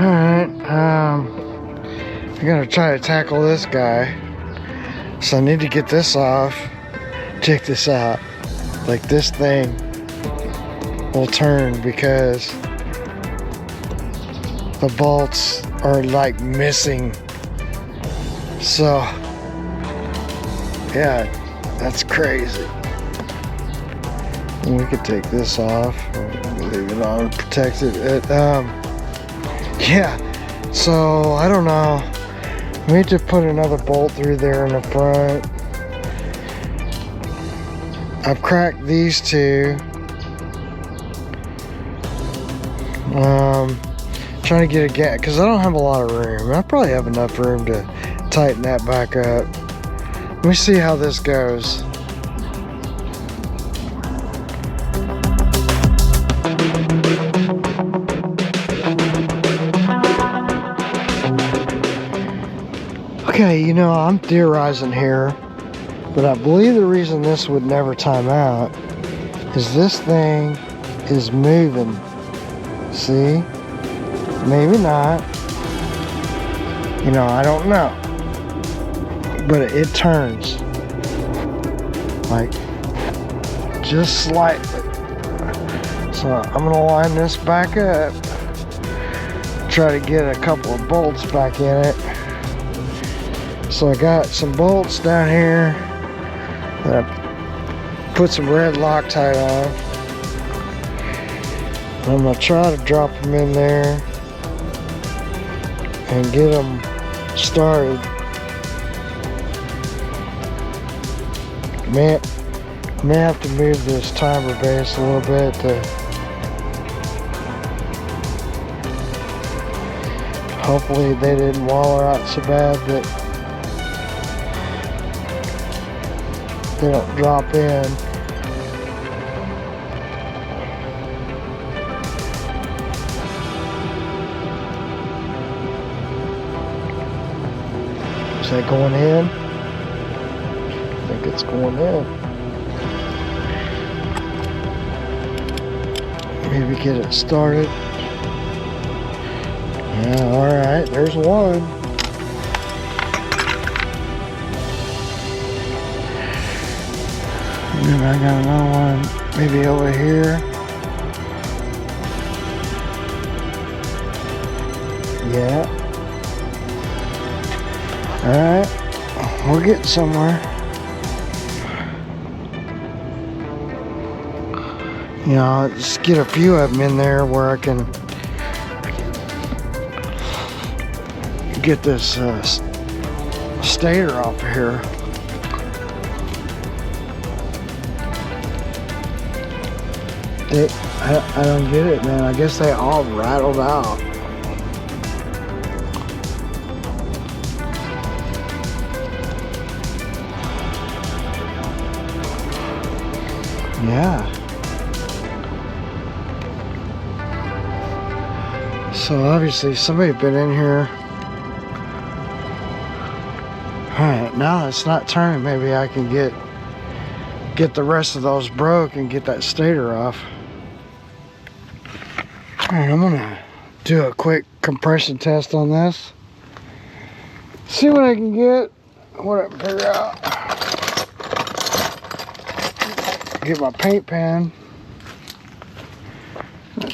Alright, I gotta try to tackle this guy. So I need to get this off. Check this out. Like, this thing will turn because the bolts are like missing. So yeah, that's crazy. We could take this off, or leave it on, protect it. Yeah, so I don't know. We need to put another bolt through there in the front. I've cracked these two. Trying to get a gap because I don't have a lot of room. I probably have enough room to tighten that back up. Let me see how this goes. Okay, you know, I'm theorizing here, but I believe the reason this would never time out is this thing is moving. See? Maybe not. You know, I don't know. But it turns. Like, just slightly. So I'm gonna line this back up. Try to get a couple of bolts back in it. So I got some bolts down here that I put some red Loctite on. I'm gonna try to drop them in there and get them started. May have to move this timer base a little bit to hopefully they didn't waller out so bad that they don't drop in. Is that going in? I think it's going in. Maybe get it started. Yeah, alright, there's one. And then I got another one maybe over here. Yeah. Alright, we're getting somewhere. You know, just get a few of them in there where I can get this stator off of here. I don't get it, man. I guess they all rattled out. Yeah. So obviously somebody been in here. Alright, now it's not turning. Maybe I can get the rest of those broke and get that stator off. Alright, I'm gonna do a quick compression test on this. See what I can get. What I can figure out. Get my paint pen.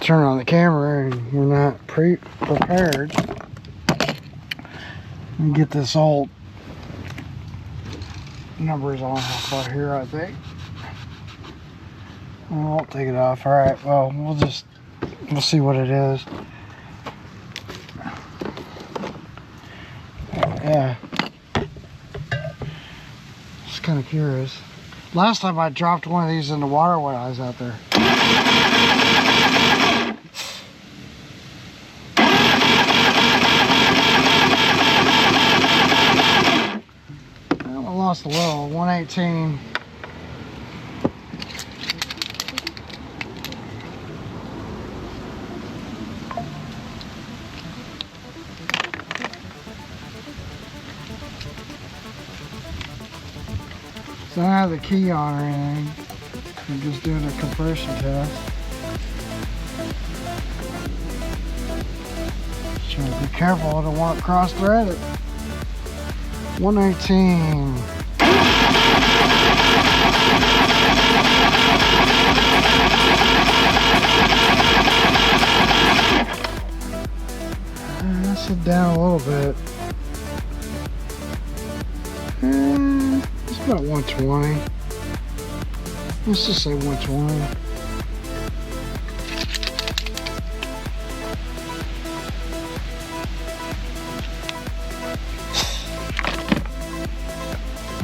Turn on the camera and we're not prepared. And get this old numbers on about here, I think. I won't take it off. Alright, well, we'll see what it is. Yeah. Just kind of curious. Last time I dropped one of these in the water when I was out there. I lost a little, 118. So I don't have the key on or anything. I'm just doing a compression test. Should be careful, I don't want to cross-thread it. 118. Let's it down a little bit. It's about 120. Let's just say 120.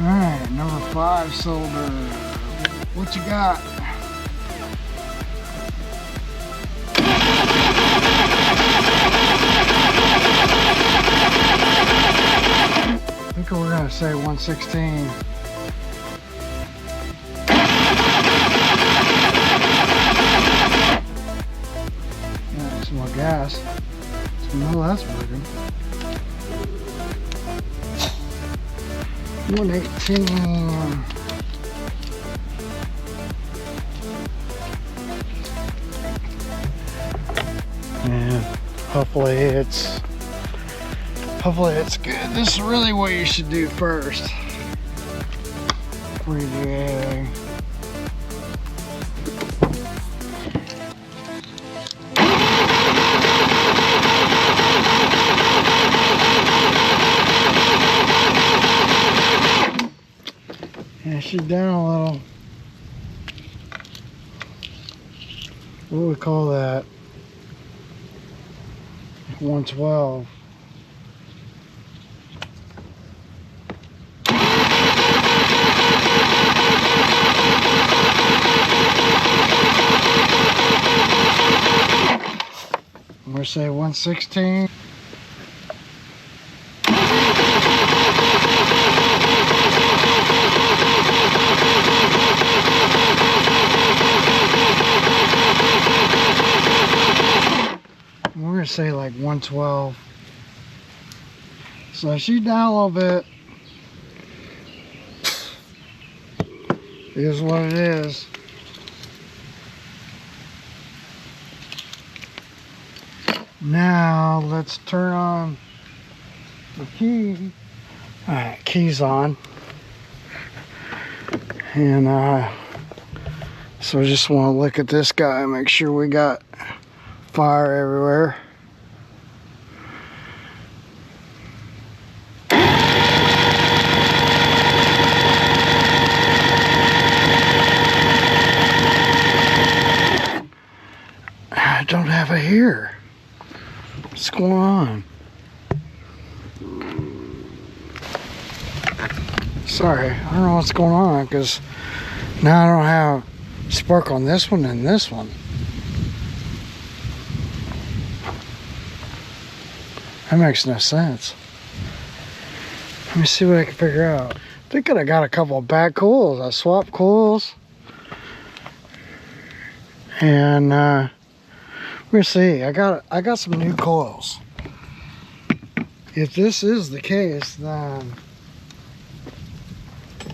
Alright, number 5 cylinder. What you got? I think we're gonna say 116. Yeah, some more gas. Well, that's working. 118. And hopefully it's good. This is really what you should do first before you do anything. Yeah, she's down a little. What do we call that? 112. I'm gonna say 116. We're gonna say like 112. So she's down a little bit. It is what it is. Now let's turn on the key. Alright, key's on. And so I just want to look at this guy and make sure we got fire everywhere. I don't have it here. What's going on? Sorry, I don't know what's going on because now I don't have spark on this one and this one. That makes no sense. Let me see what I can figure out. I think I got a couple of bad coils. I swapped coils. And we're gonna see. I got some new coils. If this is the case, then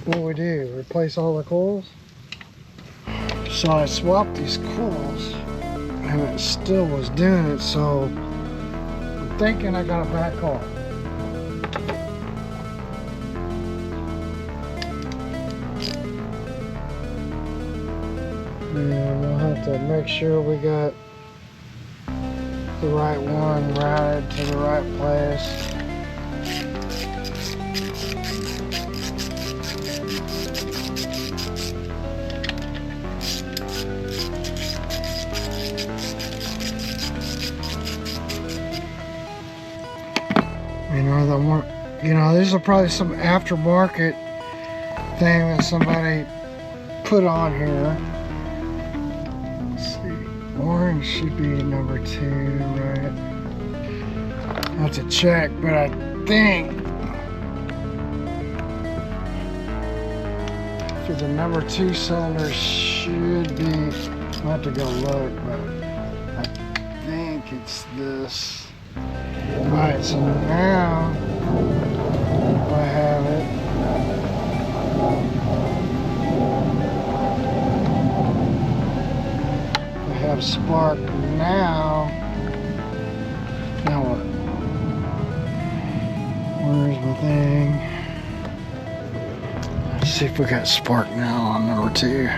what we do? Replace all the coils? So I swapped these coils and it still was doing it, so I'm thinking I got a bad coil. And we'll have to make sure we got the right one routed to the right place. These are probably some aftermarket thing that somebody put on here. Let's see. Orange should be number 2, right? I have to check, but I think for the number 2 cylinder should be, I'll have to go look, but I think it's this. Alright, so now I have it. I have spark now. Now what? thing. Let's see if we got spark now on number 2.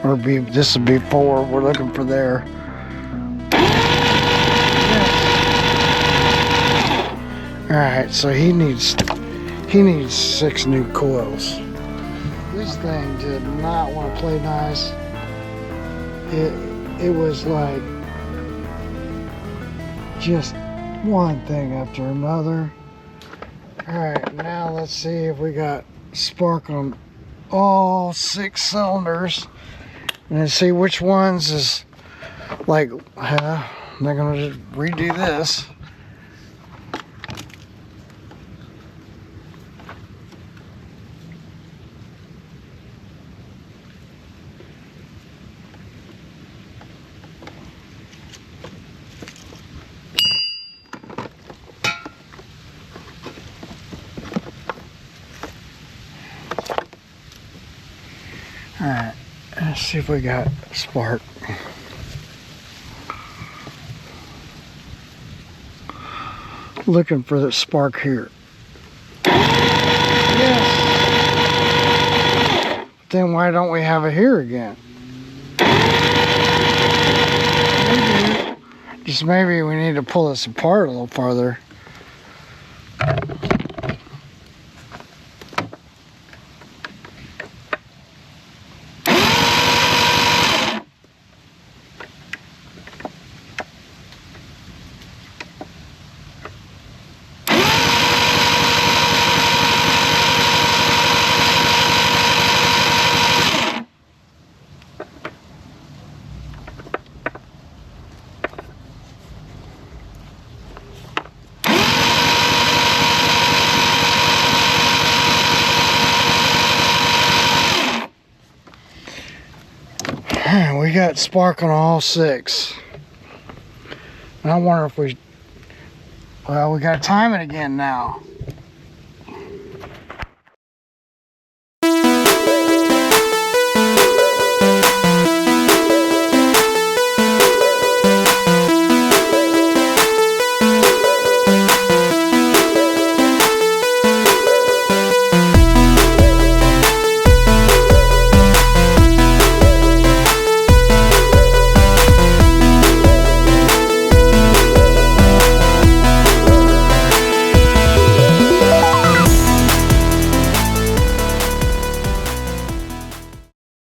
Or this would be 4. We're looking for there. Alright, so he needs 6 new coils. This thing did not want to play nice. It was like just one thing after another. Alright, now let's see if we got spark on all 6 cylinders. And see which ones is like, they're gonna just redo this. Alright, let's see if we got spark. Looking for the spark here. Yes! Then why don't we have it here again? Maybe we need to pull this apart a little farther. We got spark on all 6. And I wonder if we gotta time it again now.